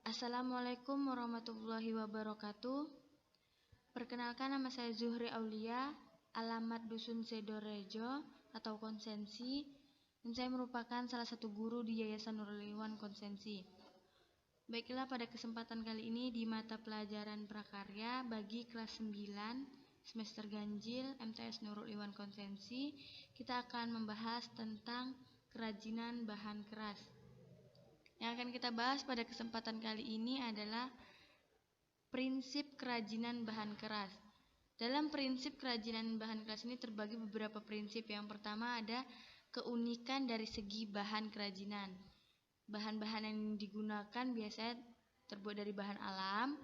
Assalamualaikum warahmatullahi wabarakatuh. Perkenalkan, nama saya Zuhri Aulia, alamat Dusun Sedorejo atau Konsensi, dan saya merupakan salah satu guru di Yayasan Nurul Ikhwan Konsensi. Baiklah, pada kesempatan kali ini di mata pelajaran prakarya bagi kelas 9 semester ganjil MTS Nurul Ikhwan Konsensi, kita akan membahas tentang kerajinan bahan keras. Yang akan kita bahas pada kesempatan kali ini adalah prinsip kerajinan bahan keras. Dalam prinsip kerajinan bahan keras ini terbagi beberapa prinsip. Yang pertama ada keunikan dari segi bahan kerajinan. Bahan-bahan yang digunakan biasanya terbuat dari bahan alam,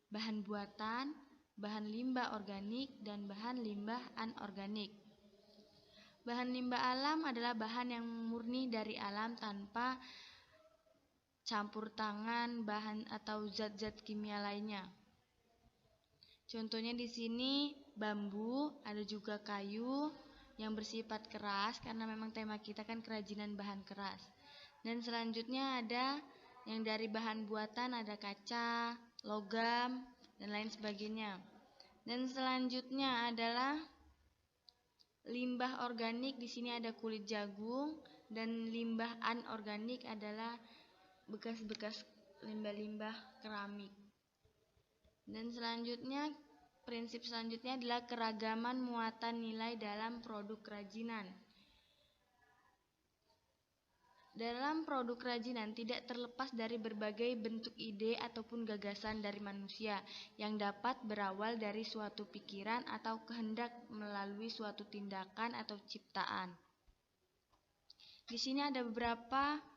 bahan buatan, bahan limbah organik, dan bahan limbah anorganik. Bahan limbah alam adalah bahan yang murni dari alam tanpa campur tangan bahan atau zat-zat kimia lainnya. Contohnya di sini bambu, ada juga kayu yang bersifat keras karena memang tema kita kan kerajinan bahan keras. Dan selanjutnya ada yang dari bahan buatan, ada kaca, logam, dan lain sebagainya. Dan selanjutnya adalah limbah organik. Di sini ada kulit jagung, dan limbah anorganik adalah bekas-bekas limbah-limbah keramik. Dan selanjutnya, prinsip selanjutnya adalah keragaman muatan nilai dalam produk kerajinan. Dalam produk kerajinan tidak terlepas dari berbagai bentuk ide ataupun gagasan dari manusia yang dapat berawal dari suatu pikiran atau kehendak melalui suatu tindakan atau ciptaan. Di sini ada beberapa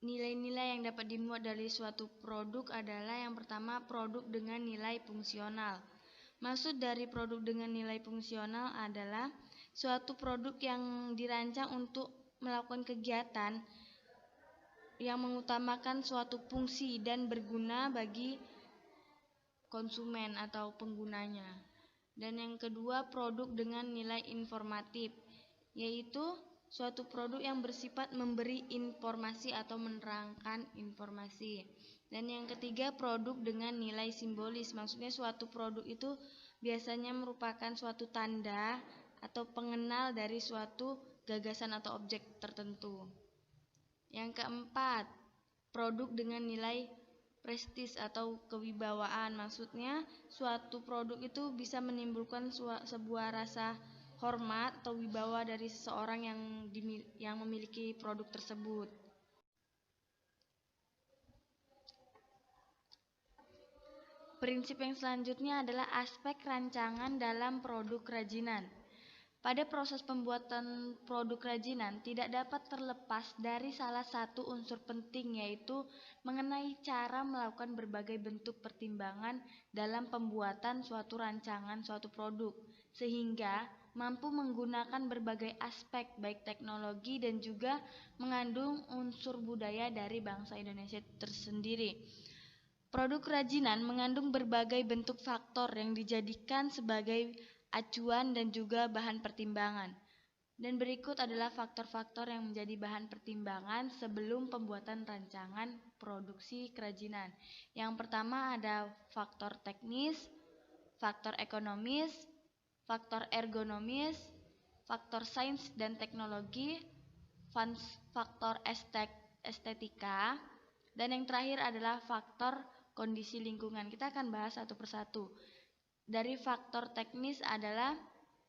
nilai-nilai yang dapat dimuat dari suatu produk adalah yang pertama, produk dengan nilai fungsional. Maksud dari produk dengan nilai fungsional adalah suatu produk yang dirancang untuk melakukan kegiatan yang mengutamakan suatu fungsi dan berguna bagi konsumen atau penggunanya. Dan yang kedua, produk dengan nilai informatif, yaitu suatu produk yang bersifat memberi informasi atau menerangkan informasi. Dan yang ketiga, produk dengan nilai simbolis. Maksudnya suatu produk itu biasanya merupakan suatu tanda atau pengenal dari suatu gagasan atau objek tertentu. Yang keempat, produk dengan nilai prestis atau kewibawaan. Maksudnya suatu produk itu bisa menimbulkan sebuah rasa hormat atau wibawa dari seseorang yang memiliki produk tersebut. Prinsip yang selanjutnya adalah aspek rancangan dalam produk kerajinan. Pada proses pembuatan produk kerajinan tidak dapat terlepas dari salah satu unsur penting, yaitu mengenai cara melakukan berbagai bentuk pertimbangan dalam pembuatan suatu rancangan suatu produk, sehingga mampu menggunakan berbagai aspek baik teknologi dan juga mengandung unsur budaya dari bangsa Indonesia tersendiri. Produk kerajinan mengandung berbagai bentuk faktor yang dijadikan sebagai acuan dan juga bahan pertimbangan. Dan berikut adalah faktor-faktor yang menjadi bahan pertimbangan sebelum pembuatan rancangan produksi kerajinan. Yang pertama ada faktor teknis, faktor ekonomis, faktor ergonomis, faktor sains dan teknologi, faktor estetika, dan yang terakhir adalah faktor kondisi lingkungan. Kita akan bahas satu persatu. Dari faktor teknis adalah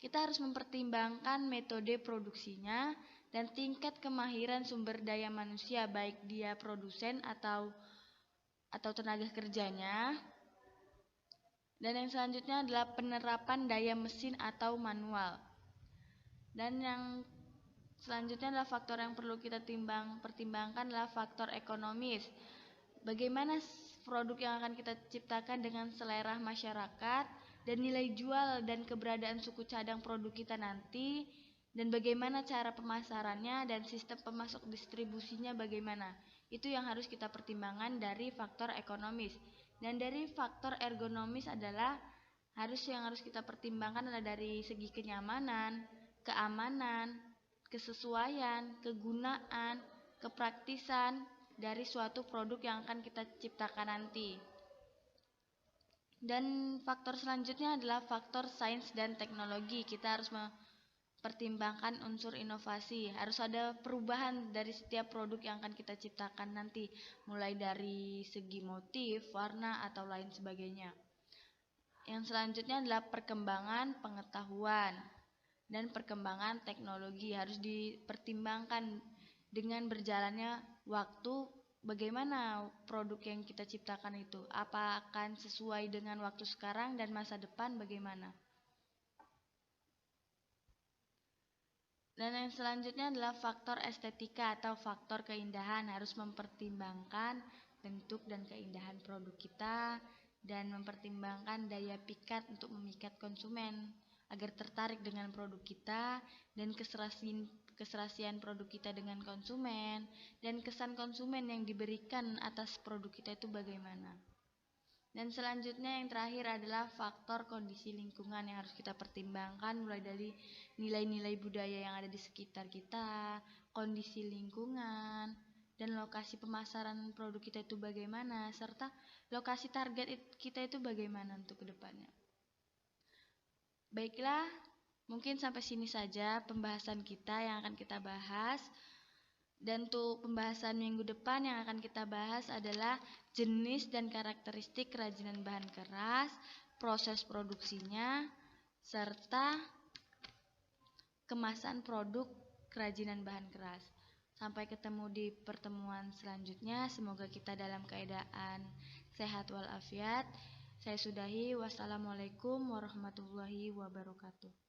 kita harus mempertimbangkan metode produksinya dan tingkat kemahiran sumber daya manusia, baik dia produsen atau tenaga kerjanya. Dan yang selanjutnya adalah penerapan daya mesin atau manual. Dan yang selanjutnya adalah faktor yang perlu kita pertimbangkan adalah faktor ekonomis. Bagaimana produk yang akan kita ciptakan dengan selera masyarakat dan nilai jual dan keberadaan suku cadang produk kita nanti, dan bagaimana cara pemasarannya dan sistem pemasok distribusinya bagaimana. Itu yang harus kita pertimbangkan dari faktor ekonomis. Dan dari faktor ergonomis adalah yang harus kita pertimbangkan adalah dari segi kenyamanan, keamanan, kesesuaian, kegunaan, kepraktisan, dari suatu produk yang akan kita ciptakan nanti. Dan faktor selanjutnya adalah faktor sains dan teknologi. Kita harus mempertimbangkan unsur inovasi. Harus ada perubahan dari setiap produk yang akan kita ciptakan nanti, mulai dari segi motif, warna, atau lain sebagainya. Yang selanjutnya adalah perkembangan pengetahuan dan perkembangan teknologi. Harus dipertimbangkan dengan berjalannya waktu, bagaimana produk yang kita ciptakan itu, apa akan sesuai dengan waktu sekarang dan masa depan bagaimana. Dan yang selanjutnya adalah faktor estetika atau faktor keindahan. Harus mempertimbangkan bentuk dan keindahan produk kita dan mempertimbangkan daya pikat untuk memikat konsumen agar tertarik dengan produk kita, dan keserasian produk kita dengan konsumen, dan kesan konsumen yang diberikan atas produk kita itu bagaimana. Dan selanjutnya yang terakhir adalah faktor kondisi lingkungan yang harus kita pertimbangkan, mulai dari nilai-nilai budaya yang ada di sekitar kita, kondisi lingkungan, dan lokasi pemasaran produk kita itu bagaimana, serta lokasi target kita itu bagaimana untuk kedepannya. Baiklah, mungkin sampai sini saja pembahasan kita yang akan kita bahas. Dan untuk pembahasan minggu depan yang akan kita bahas adalah jenis dan karakteristik kerajinan bahan keras, proses produksinya, serta kemasan produk kerajinan bahan keras. Sampai ketemu di pertemuan selanjutnya. Semoga kita dalam keadaan sehat walafiat. Saya sudahi. Wassalamualaikum warahmatullahi wabarakatuh.